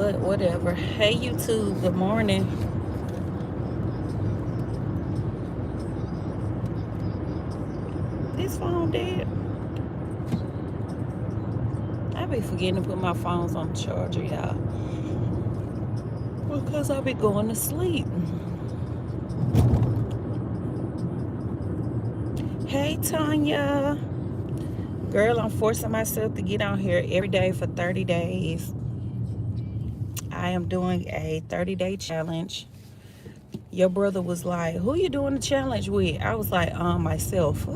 but whatever. Hey YouTube, good morning. This phone dead. I be forgetting to put my phones on the charger, y'all. Because I be going to sleep. Hey Tanya. Girl, I'm forcing myself to get on here every day for 30 days. I am doing a 30-day challenge. Your brother was like, who you doing the challenge with? I was like, myself.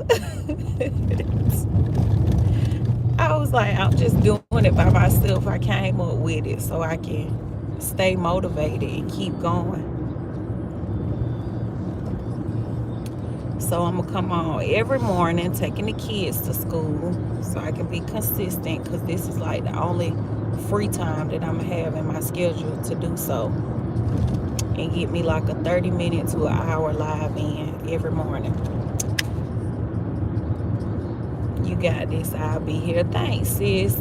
I was like, I'm just doing it by myself. I came up with it so I can stay motivated and keep going. So I'm gonna come on every morning taking the kids to school so I can be consistent, because this is like the only free time that I'm gonna have in my schedule to do so, and get me like a 30-minute to an hour live in every morning. You got this. I'll be here. Thanks, sis.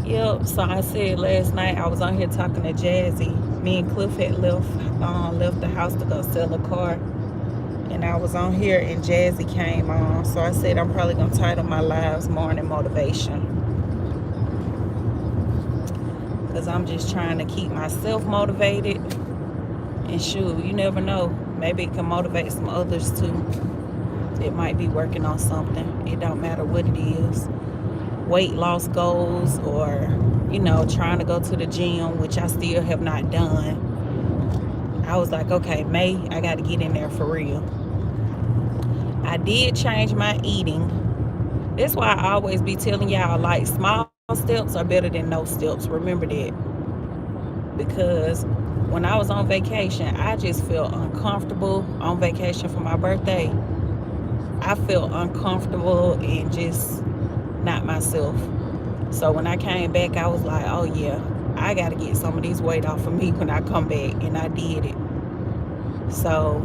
Yep. So I said last night I was on here talking to Jazzy. Me and Cliff had left the house to go sell a car, and I was on here and Jazzy came on. So I said I'm probably gonna title my lives Morning Motivation, because I'm just trying to keep myself motivated. And shoot, you never know. Maybe it can motivate some others too. It might be working on something. It don't matter what it is. Weight loss goals, or, trying to go to the gym, which I still have not done. I was like, okay, May, I got to get in there for real. I did change my eating. That's why I always be telling y'all, like, small steps are better than no steps. Remember that. Because when I was on vacation, I just felt uncomfortable on vacation for my birthday. I felt uncomfortable and just not myself. So when I came back, I was like, oh yeah, I got to get some of this weight off of me when I come back. And I did it. So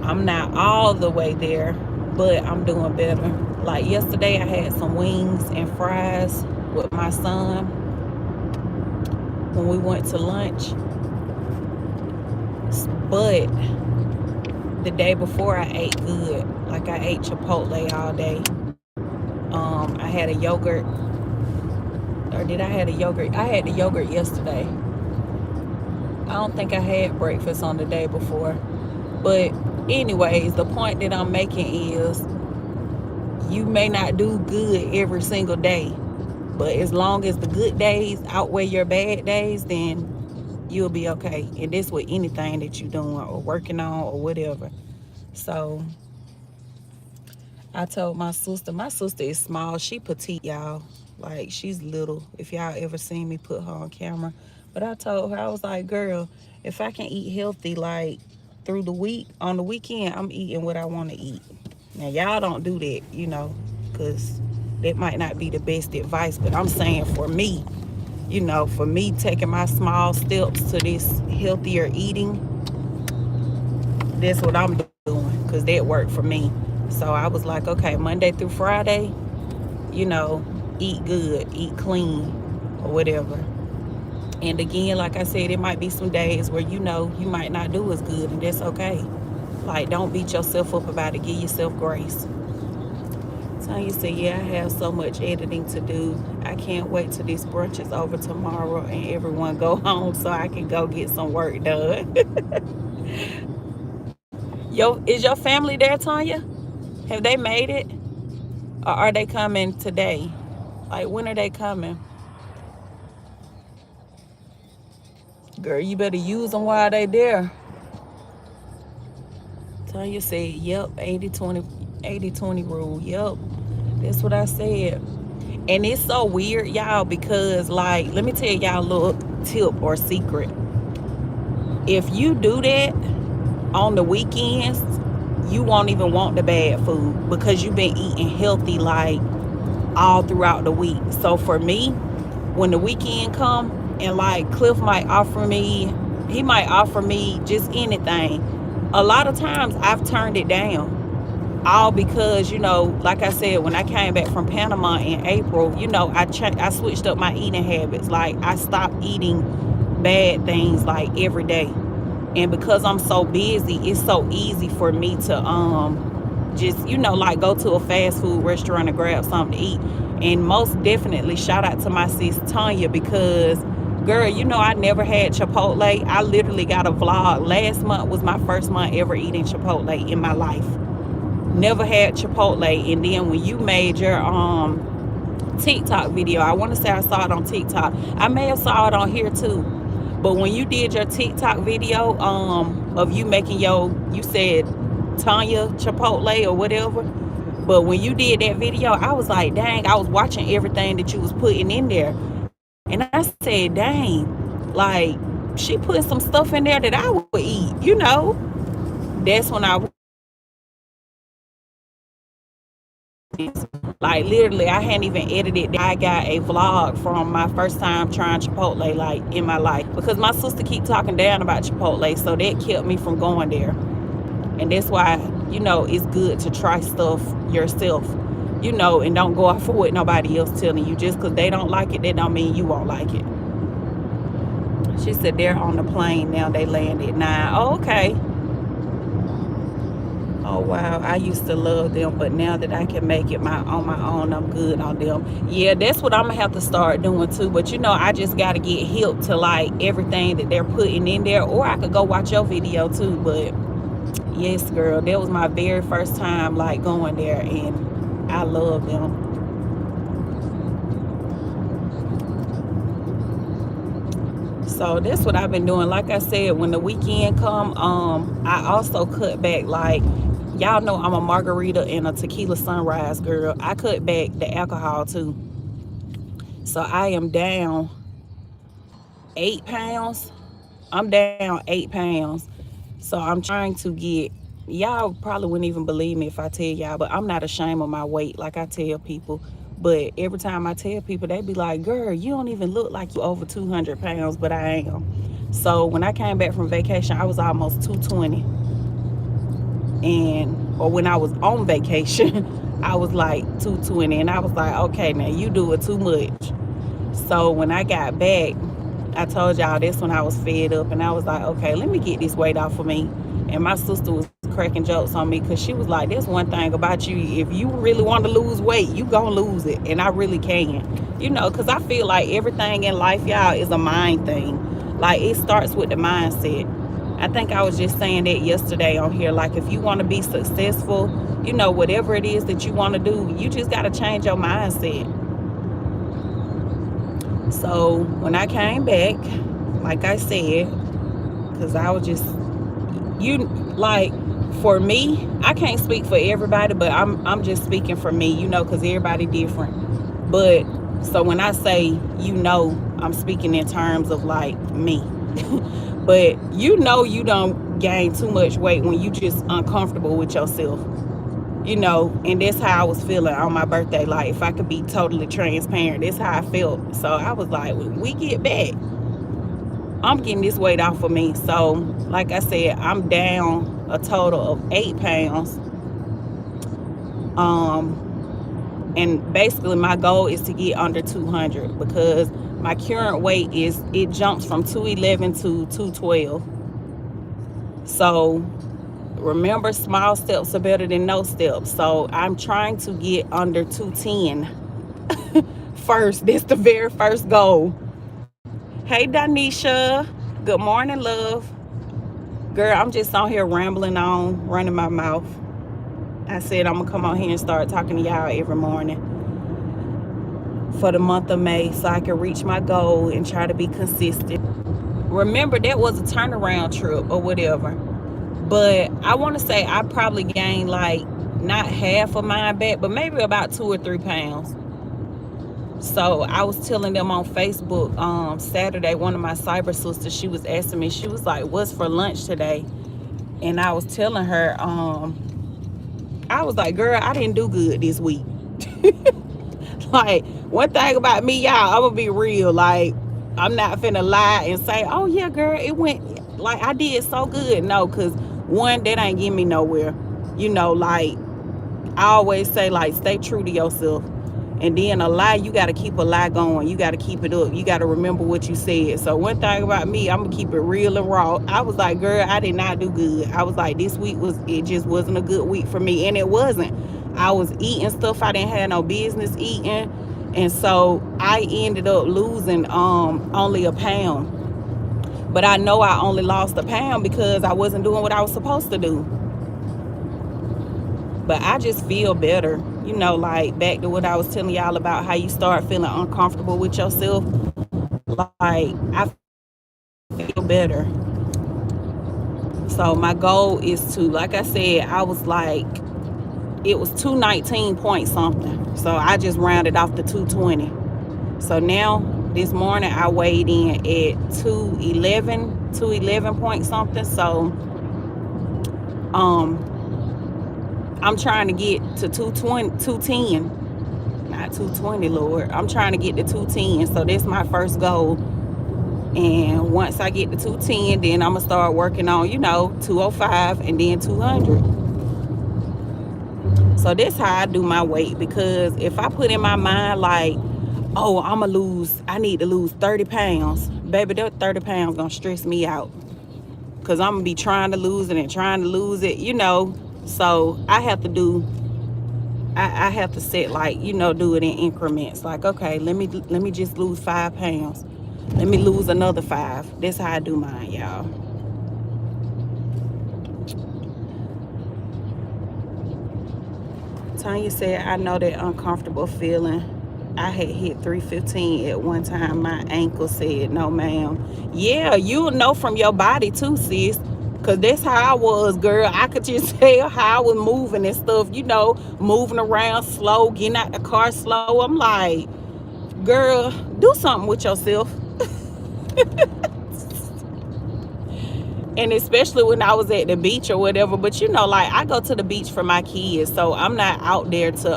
I'm not all the way there, but I'm doing better. Like yesterday, I had some wings and fries with my son when we went to lunch. But the day before, I ate good. Like I ate Chipotle all day. I had a yogurt. Or did I had a yogurt? I had the yogurt yesterday. I don't think I had breakfast on the day before. But anyways, the point that I'm making is, you may not do good every single day, but as long as the good days outweigh your bad days, then you'll be okay. And this with anything that you're doing or working on or whatever. So I told my sister is small. She petite, y'all. Like, she's little. If y'all ever seen me put her on camera. But I told her, I was like, girl, if I can eat healthy, like, through the week, on the weekend, I'm eating what I want to eat. Now, y'all don't do that, because that might not be the best advice. But I'm saying for me, for me taking my small steps to this healthier eating, that's what I'm doing, because that worked for me. So I was like, okay, Monday through Friday, eat good, eat clean, or whatever. And again, like I said, it might be some days where you might not do as good, and that's okay. Like, don't beat yourself up about it. Give yourself grace. Tanya said, yeah, I have so much editing to do. I can't wait till this brunch is over tomorrow and everyone go home so I can go get some work done. Is your family there, Tanya? Have they made it? Or are they coming today? Like, when are they coming? Girl, you better use them while they there. Tanya said, yep, 80-20 rule. Yep, that's what I said. And it's so weird, y'all, because, like, let me tell y'all a little tip or secret. If you do that on the weekends, you won't even want the bad food, because you've been eating healthy, like, all throughout the week. So for me, when the weekend come and, like, Cliff might offer me just anything, a lot of times I've turned it down. all because, you know, like I said, when I came back from Panama in April, you know, I switched up my eating habits. Like, I stopped eating bad things like every day. And because I'm so busy, it's so easy for me to just, you know, like go to a fast food restaurant and grab something to eat. And most definitely shout out to my sis Tanya, because girl, you know, I never had Chipotle. I literally got a vlog. Last month was my first month ever eating Chipotle in my life. Never had Chipotle. And then when you made your TikTok video, I want to say I saw it on TikTok. I may have saw it on here too. But when you did your TikTok video of you making you said Tanya Chipotle or whatever. But when you did that video, I was like, dang, I was watching everything that you was putting in there. And I said, dang, like, she put some stuff in there that I would eat, you know. That's when I, like, literally, I hadn't even edited. I got a vlog from my first time trying Chipotle, like, in my life. Because my sister keep talking down about Chipotle, so that kept me from going there. And that's why, you know, it's good to try stuff yourself, you know, and don't go off for what nobody else telling you. Just because they don't like it, that don't mean you won't like it. She said they're on the plane now. They landed 9. Oh, okay. Oh, wow. I used to love them, but now that I can make it on my own, I'm good on them. Yeah, that's what I'm going to have to start doing too. But, you know, I just got to get hip to, like, everything that they're putting in there. Or I could go watch your video too. But, yes, girl, that was my very first time, like, going there. And I love them. So that's what I've been doing. Like I said, when the weekend come, I also cut back. Like, y'all know I'm a margarita and a tequila sunrise girl. I cut back the alcohol too. So I am down 8 pounds. I'm down 8 pounds. So I'm trying to get, y'all probably wouldn't even believe me if I tell y'all, but I'm not ashamed of my weight, like I tell people. But every time I tell people, they be like, girl, you don't even look like you over 200 pounds, but I am. So when I came back from vacation, I was almost 220. Or when I was on vacation, I was like 220. And I was like, okay, now you do it too much. So when I got back, I told y'all that's when I was fed up. And I was like, okay, let me get this weight off of me. And my sister was cracking jokes on me, because she was like, there's one thing about you, if you really want to lose weight, you gonna lose it. And I really can, you know, because I feel like everything in life, y'all, is a mind thing. Like, it starts with the mindset. I think I was just saying that yesterday on here. Like, if you want to be successful, you know, whatever it is that you want to do, you just got to change your mindset. So when I came back, like I said, because I was just, like, for me, I can't speak for everybody, but I'm just speaking for me, you know, because everybody different. But so when I say, you know, I'm speaking in terms of, like, me. But you know, you don't gain too much weight when you just uncomfortable with yourself, you know. And that's how I was feeling on my birthday. Like, if I could be totally transparent, that's how I felt. So I was like, when we get back, I'm getting this weight off of me. So like I said, I'm down a total of 8 pounds. And basically my goal is to get under 200, because my current weight it jumps from 211 to 212. So remember, small steps are better than no steps. So I'm trying to get under 210 first. That's the very first goal. Hey, Danisha. Good morning, love. Girl, I'm just on here rambling on, running my mouth. I said I'm going to come on here and start talking to y'all every morning for the month of May, so I can reach my goal and try to be consistent. Remember, that was a turnaround trip or whatever. But I want to say I probably gained, like, not half of mine back, but maybe about 2 or 3 pounds. So I was telling them on Facebook Saturday, one of my cyber sisters, she was asking me, she was like, what's for lunch today? And I was telling her, I was like, girl, I didn't do good this week. Like, one thing about me, y'all, I'm gonna be real. Like, I'm not finna lie and say, oh yeah, girl, it went, like, I did so good. No, because one, that ain't getting me nowhere. You know, like, I always say, like, stay true to yourself. And then a lie, you got to keep a lie going. You got to keep it up. You got to remember what you said. So one thing about me, I'm going to keep it real and raw. I was like, girl, I did not do good. I was like, this week it just wasn't a good week for me. And it wasn't. I was eating stuff I didn't have no business eating. And so I ended up losing only a pound. But I know I only lost a pound because I wasn't doing what I was supposed to do. But I just feel better. You know, like back to what I was telling y'all about how you start feeling uncomfortable with yourself. Like, I feel better. So my goal is to, like I said, I was like, it was 219 point something. So I just rounded off to 220. So now this morning I weighed in at 211 point something. So I'm trying to get to 210, not 220, Lord. I'm trying to get to 210. So that's my first goal. And once I get to 210, then I'm going to start working on, 205 and then 200. So that's how I do my weight. Because if I put in my mind like, oh, I need to lose 30 pounds. Baby, that 30 pounds going to stress me out. Because I'm going to be trying to lose it and trying to lose it, So I have to I have to set, like, do it in increments. Like, okay, let me just lose 5 pounds. Let me lose another 5. That's how I do mine, y'all. Tanya said, I know that uncomfortable feeling. I had hit 315 at one time. My ankle said, no, ma'am. Yeah, you'll know from your body too, sis. Because that's how I was, girl. I could just tell how I was moving and stuff, moving around slow, getting out the car slow. I'm like, girl, do something with yourself. And especially when I was at the beach or whatever. But, like, I go to the beach for my kids. So I'm not out there to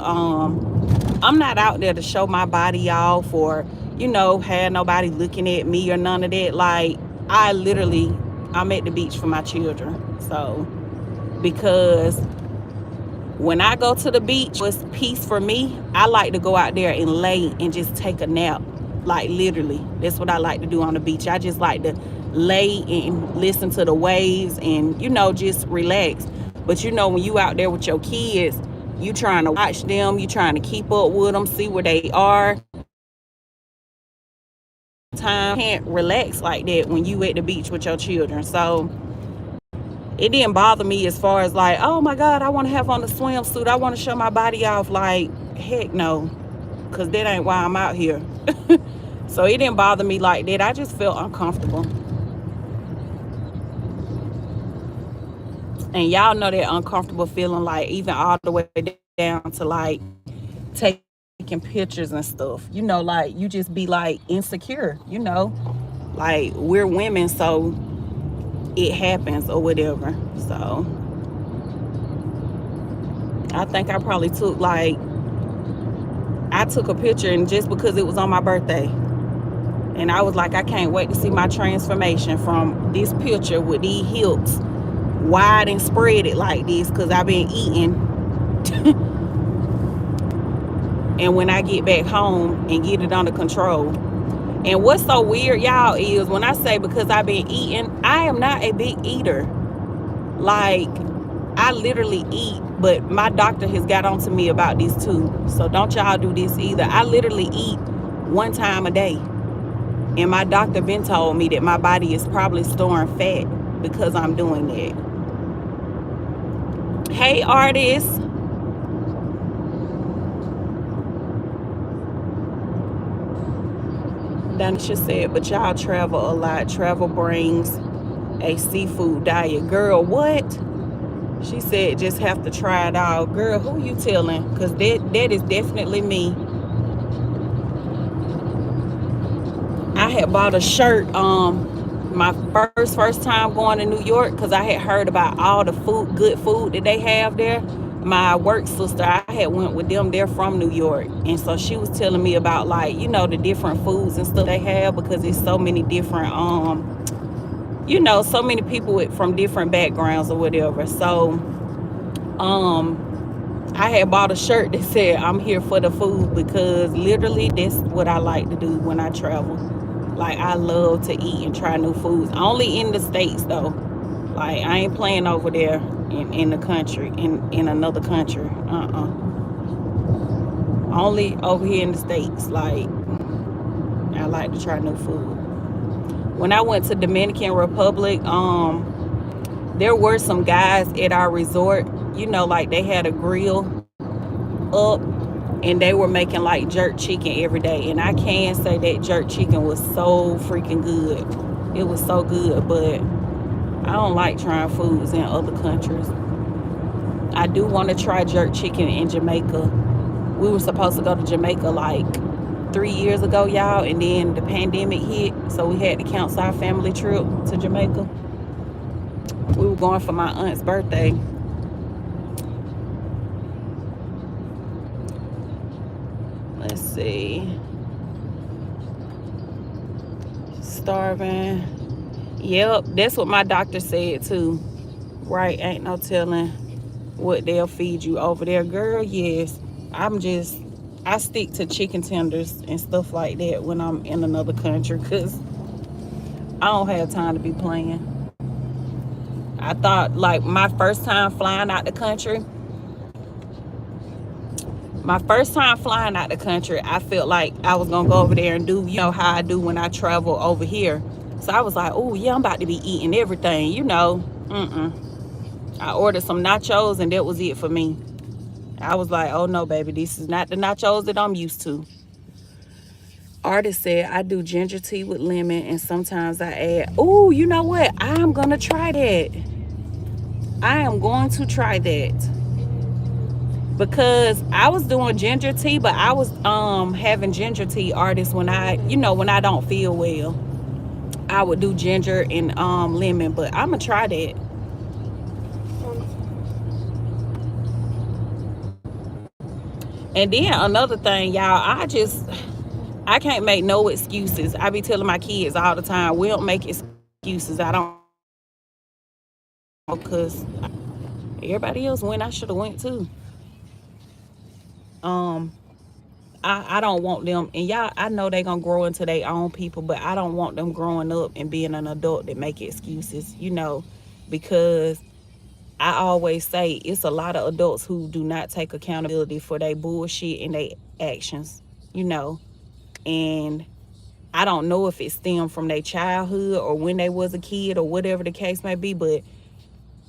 show my body off or, have nobody looking at me or none of that. Like, I'm at the beach for my children. So, because when I go to the beach, it's peace for me. I like to go out there and lay and just take a nap. Like, literally, that's what I like to do on the beach. I just like to lay and listen to the waves and, just relax. But, when you out there with your kids, you trying to watch them, you trying to keep up with them, see where they are. Time can't relax like that when you at the beach with your children. So it didn't bother me as far as like, oh my God, I want to have on a swimsuit, I want to show my body off. Like, heck no, because that ain't why I'm out here. So it didn't bother me like that. I just felt uncomfortable. And y'all know that uncomfortable feeling, like even all the way down to like taking pictures and stuff, like you just be like insecure, like we're women, so it happens or whatever. So I think I probably took a picture, and just because it was on my birthday, and I was like, I can't wait to see my transformation from this picture with these hips wide and spread it like this, because I've been eating. And when I get back home and get it under control. And what's so weird, y'all, is when I say because I've been eating, I am not a big eater. Like, I literally eat, but my doctor has got on to me about this too. So don't y'all do this either. I literally eat 1 time a day. And my doctor been told me that my body is probably storing fat because I'm doing that. Hey, artists. Danisha said, but y'all travel a lot. Travel brings a seafood diet. Girl, what? She said, just have to try it out. Girl, who you telling? Because that is definitely me. I had bought a shirt my first time going to New York, because I had heard about all the good food that they have there. My work sister, I had went with them. They're from New York, and so she was telling me about, like, the different foods and stuff they have, because it's so many different so many people from different backgrounds or whatever. So I had bought a shirt that said I'm here for the food, because literally that's what I like to do when I travel. Like, I love to eat and try new foods. Only in the States though. Like, I ain't playing over there in the country, in another country. Only over here in the States. Like, I like to try new food. When I went to Dominican Republic, there were some guys at our resort, like they had a grill up, and they were making like jerk chicken every day. And I can say that jerk chicken was so freaking good. It was so good, but I don't like trying foods in other countries. I do want to try jerk chicken in Jamaica. We were supposed to go to Jamaica like 3 years ago, y'all, and then the pandemic hit, so we had to cancel our family trip to Jamaica. We were going for my aunt's birthday. Let's see. Starving. Yep, that's what my doctor said too. Right, ain't no telling what they'll feed you over there, girl. Yes, I stick to chicken tenders and stuff like that when I'm in another country, because I don't have time to be playing. I thought, like, my first time flying out the country, I felt like I was gonna go over there and do, how I do when I travel over here. So I was like, oh yeah, I'm about to be eating everything, I ordered some nachos, and that was it for me. I was like, oh no, baby, this is not the nachos that I'm used to. Artist said, I do ginger tea with lemon, and sometimes I add, oh, you know what? I'm going to try that. I am going to try that. Because I was doing ginger tea, but I was having ginger tea, Artist, when I don't feel well. I would do ginger and lemon, but I'm going to try that. And then another thing, y'all, I can't make no excuses. I be telling my kids all the time, we don't make excuses. I don't, because everybody else went. I should have went too. I don't want them, and y'all, I know they gonna grow into their own people, but I don't want them growing up and being an adult that make excuses, because I always say it's a lot of adults who do not take accountability for their bullshit and their actions, and I don't know if it stemmed from their childhood or when they was a kid or whatever the case may be, but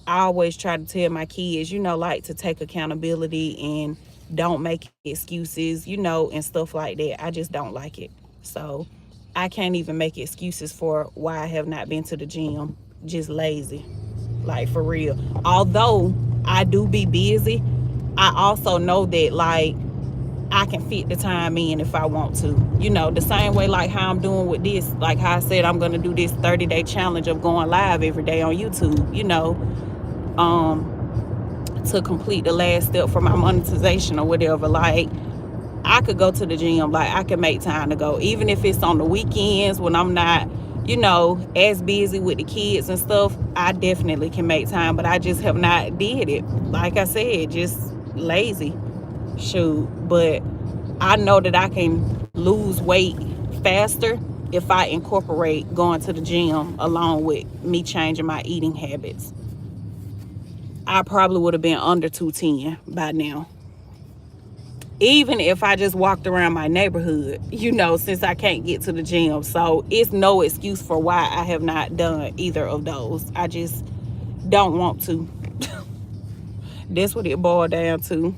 I always try to tell my kids, like, to take accountability and don't make excuses, and stuff like that. I just don't like it. So I can't even make excuses for why I have not been to the gym. Just lazy. Like, for real. Although I do be busy, I also know that, like, I can fit the time in if I want to. The same way like how I'm doing with this. Like how I said I'm going to do this 30-day challenge of going live every day on YouTube, to complete the last step for my monetization or whatever. Like, I could go to the gym. Like, I can make time to go, even if it's on the weekends when I'm not, as busy with the kids and stuff. I definitely can make time, but I just have not did it. Like I said, just lazy. Shoot, but I know that I can lose weight faster if I incorporate going to the gym along with me changing my eating habits. I probably would have been under 210 by now. Even if I just walked around my neighborhood, since I can't get to the gym. So it's no excuse for why I have not done either of those. I just don't want to. That's what it boiled down to.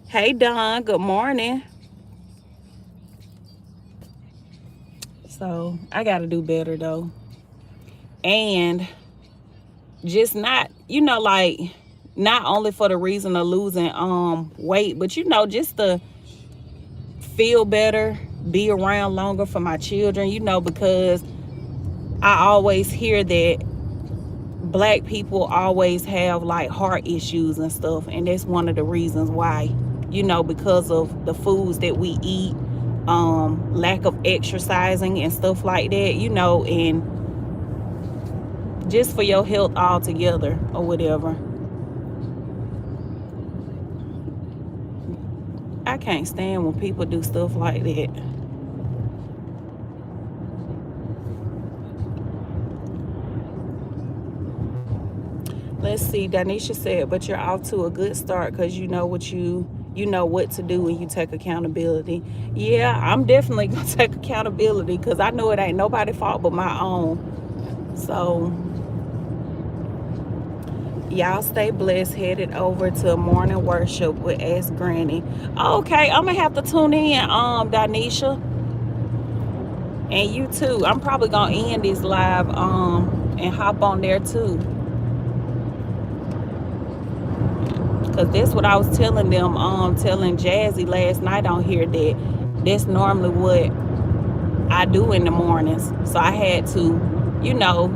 Hey, Don, good morning. So I got to do better, though. And just not, like, not only for the reason of losing weight, but, just to feel better, be around longer for my children, because I always hear that Black people always have, like, heart issues and stuff. And that's one of the reasons why, because of the foods that we eat, lack of exercising and stuff like that, and just for your health altogether or whatever. I can't stand when people do stuff like that. Let's see. Danisha said, but you're off to a good start because you know what you know what to do when you take accountability. Yeah, I'm definitely gonna take accountability because I know it ain't nobody's fault but my own. So y'all stay blessed. Headed over to morning worship with Ask Granny. Okay, I'm gonna have to tune in, Danisha. And you too. I'm probably gonna end this live and hop on there too. Cause that's what I was telling them, telling Jazzy last night on here that that's normally what I do in the mornings. So I had to, you know,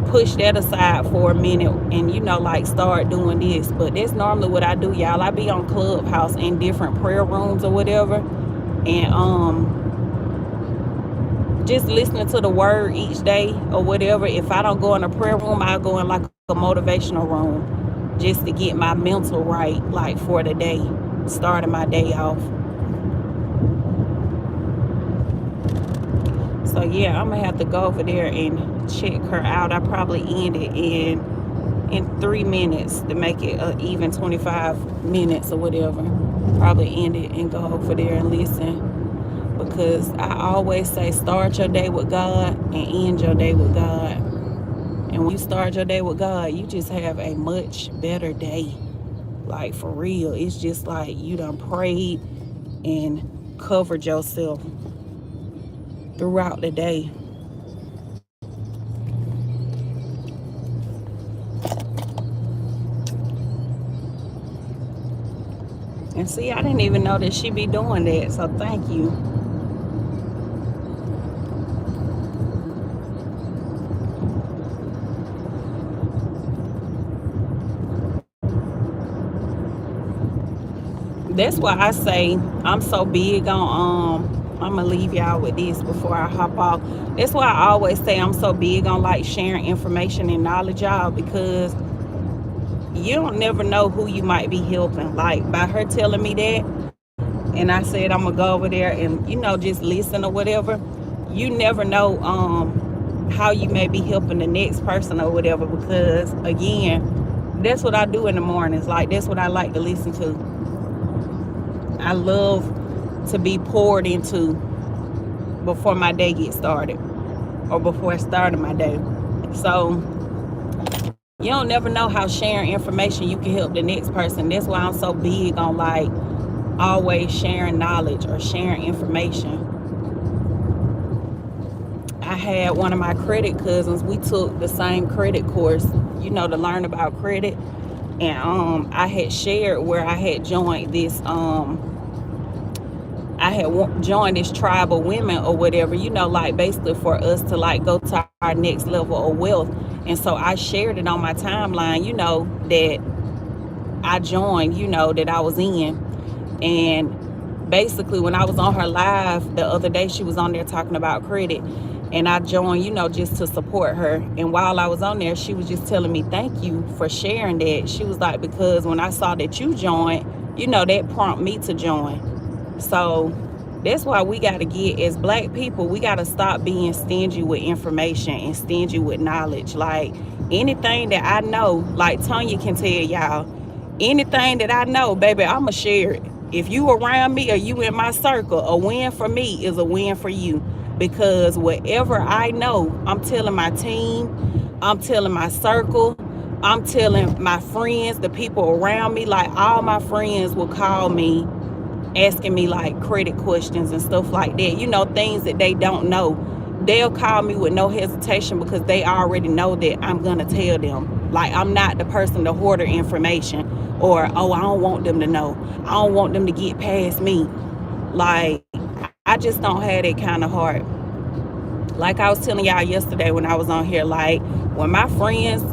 push that aside for a minute and, you know, like start doing this. But that's normally what I do, y'all. I be on Clubhouse in different prayer rooms or whatever. And just listening to the word each day or whatever. If I don't go in a prayer room, I'll go in like a motivational room just to get my mental right, like for the day, starting my day off. So yeah, I'm gonna have to go over there and check her out. I probably end it in 3 minutes to make it even 25 minutes or whatever. Probably end it and go over there and listen. Because I always say start your day with God and end your day with God. And when you start your day with God, you just have a much better day. Like for real. It's just like you done prayed and covered yourself throughout the day. And see, I didn't even know that she be doing that. So thank you. That's why I say I'm so big on I'm gonna leave y'all with this before I hop off. That's why I always say I'm so big on like sharing information and knowledge, y'all, because you don't never know who you might be helping. Like by her telling me that, and I said I'm gonna go over there and, you know, just listen or whatever. You never know how you may be helping the next person or whatever, because again, that's what I do in the mornings. Like that's what I like to listen to. I love to be poured into before my day gets started or before I started my day. So you don't never know how sharing information you can help the next person. That's why I'm so big on like always sharing knowledge or sharing information. I had one of my credit cousins, we took the same credit course, you know, to learn about credit. And I had shared where I had joined this I had joined this tribe of women or whatever, you know, like basically for us to like go to our next level of wealth. And so I shared it on my timeline, you know, that I joined, you know, that I was in. And basically when I was on her live the other day, she was on there talking about credit. And I joined, you know, just to support her. And while I was on there, she was just telling me, thank you for sharing that. She was like, because when I saw that you joined, you know, that prompted me to join. So that's why we got to get, as black people, we got to stop being stingy with information and stingy with knowledge. Like anything that I know, like Tanya can tell y'all, anything that I know, baby, I'ma share it. If you around me or you in my circle, a win for me is a win for you. Because whatever I know, I'm telling my team, I'm telling my circle, I'm telling my friends, the people around me. Like all my friends will call me asking me like credit questions and stuff like that, you know, things that they don't know. They'll call me with no hesitation because they already know that I'm gonna tell them. Like I'm not the person to hoard information or, oh, I don't want them to know, I don't want them to get past me. Like I just don't have that kind of heart. Like I was telling y'all yesterday when I was on here, like when my friends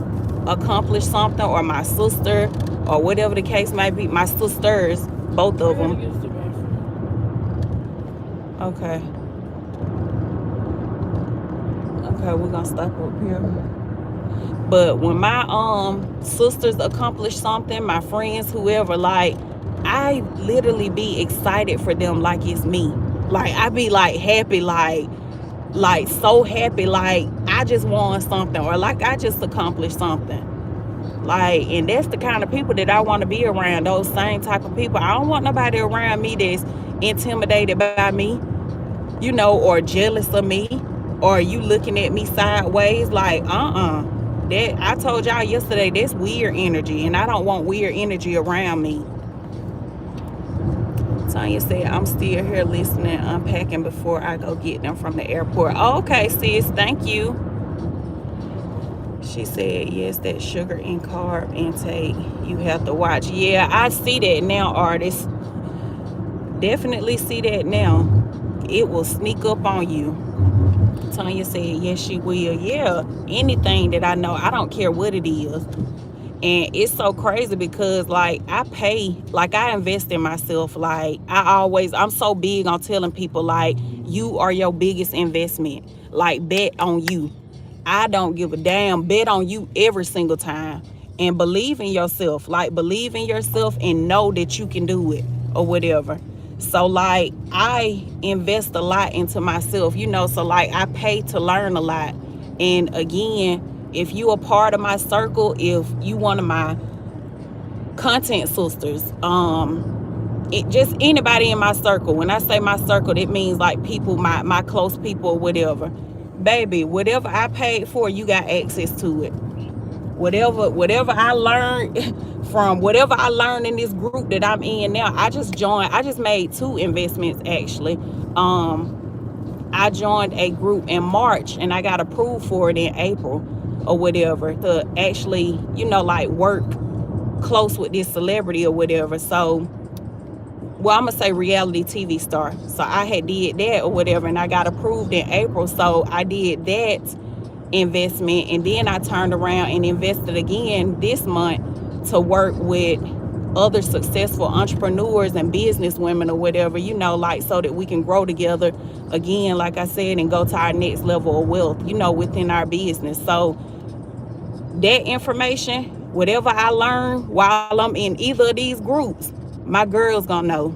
accomplish something, or my sister, or whatever the case might be, my sisters, both of them. Okay. Okay, we're gonna stop up here. But when my sisters accomplish something, my friends, whoever, like I literally be excited for them like it's me. Like I be like happy, like so happy, like I just won something, or like I just accomplished something. Like, and that's the kind of people that I want to be around, those same type of people. I don't want nobody around me that's intimidated by me, or jealous of me, or you looking at me sideways. Like, that, I told y'all yesterday, that's weird energy, and I don't want weird energy around me. Tanya said, I'm still here listening, unpacking before I go get them from the airport. Oh, okay, sis, thank you. She said, yes, that sugar and carb intake you have to watch. Yeah, I see that now, artists. Definitely see that now. It will sneak up on you. Tanya said, yes, she will. Yeah, anything that I know, I don't care what it is. And it's so crazy because, like, I invest in myself. Like, I'm so big on telling people, like, you are your biggest investment. Like, bet on you. I don't give a damn. Bet on you every single time. And believe in yourself. Like, believe in yourself and know that you can do it or whatever. So, like, I invest a lot into myself, so, like, I pay to learn a lot. And again, if you a part of my circle, if you one of my content sisters, just anybody in my circle. When I say my circle, it means like people, my close people or whatever. Baby, whatever I paid for, you got access to it. Whatever I learned from whatever I learned in this group that I'm in now, I just made 2 investments actually. I joined a group in March and I got approved for it in April or whatever to actually, like work close with this celebrity or whatever. So, well, I'm gonna say reality TV star. So I had did that or whatever, and I got approved in April. So I did that investment, and then I turned around and invested again this month to work with other successful entrepreneurs and business women or whatever, like so that we can grow together again, like I said, and go to our next level of wealth, within our business. So that information, whatever I learn while I'm in either of these groups, my girls gonna know.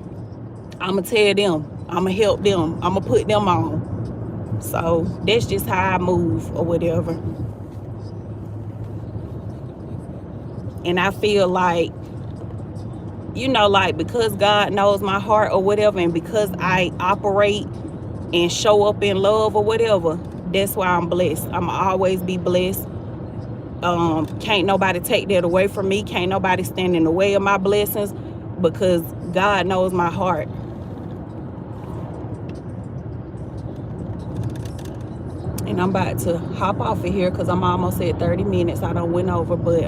I'm gonna tell them, I'm gonna help them, I'm gonna put them on. So that's just how I move or whatever. And I feel like, like because God knows my heart or whatever, and because I operate and show up in love or whatever, that's why I'm blessed. I'm always be blessed. Can't nobody take that away from me. Can't nobody stand in the way of my blessings, because God knows my heart. And I'm about to hop off of here because I'm almost at 30 minutes. I done went over, but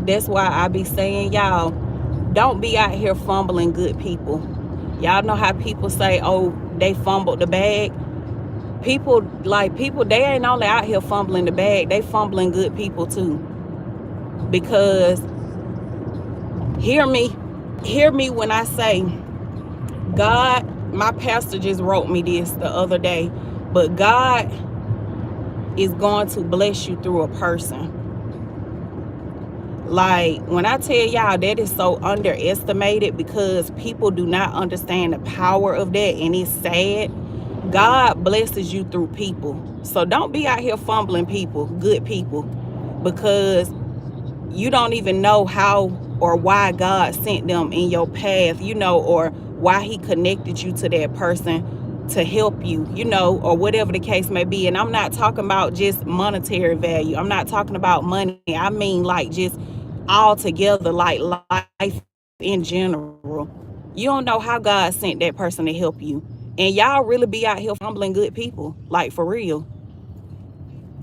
that's why I be saying, y'all, don't be out here fumbling good people. Y'all know how people say, oh, they fumbled the bag. People, they ain't only out here fumbling the bag, they fumbling good people too. Because hear me when I say, God, my pastor just wrote me this the other day, but God is going to bless you through a person. Like, when I tell y'all, that is so underestimated because people do not understand the power of that, and it's sad. God blesses you through people. So don't be out here fumbling people, good people, because you don't even know how or why God sent them in your path, or why he connected you to that person to help you, or whatever the case may be. And I'm not talking about just monetary value. I'm not talking about money. I mean, like, just all together, like life in general. You don't know how God sent that person to help you. And y'all really be out here fumbling good people, like, for real.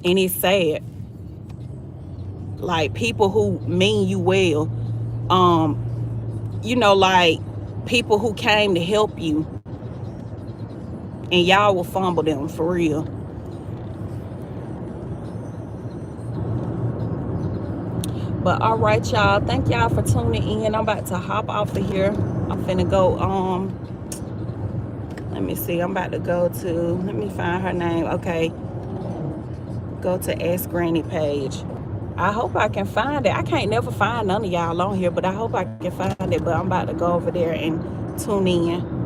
And it's sad. Like, people who mean you well, like people who came to help you, and y'all will fumble them, for real. But all right, y'all, thank y'all for tuning in. I'm about to hop off of here. I'm finna go, let me see, I'm about to go to, let me find her name. Okay, go to Ask Granny page. I hope I can find it. I can't never find none of y'all on here, but I hope I can find it. But I'm about to go over there and tune in.